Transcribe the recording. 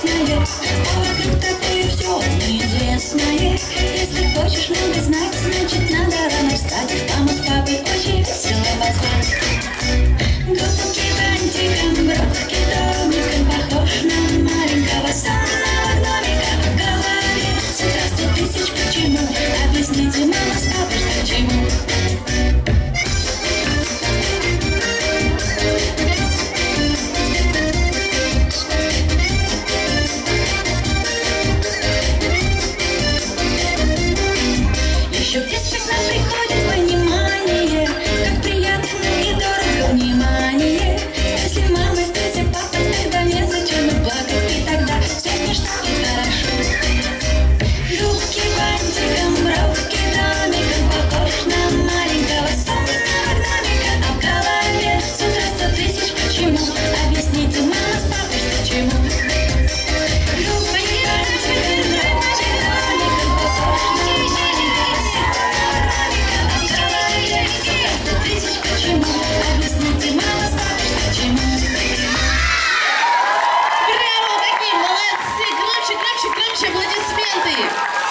чудесное, а вокруг такое все неизвестное. Если хочешь много знать, значит надо рано встать. Мама с папой очень весело позвать. Голубки бантиком, бровки домиком, похож на маленького сонного гномика. В голове с утра 100 тысяч почему. Объясните, мама с папой, что к чему. Еще в детстве к нам приходит понимание, как приятно и дорого внимание. Если мама здесь и папа, тогда незачем и плакать, и тогда все смешно и хорошо. Губки бантиком, бровки домиком, похож на маленького сонного гномика. А в голове с утра 100 тысяч почему. Объясните, мама с папой, что к чему. Губки бантиком, бровки домиком, похож на маленького сонного гномика. А в голове с утра 100 тысяч почему. Объясните, мама с папой, что к чему. Браво, какие молодцы! Громче, громче, громче аплодисменты!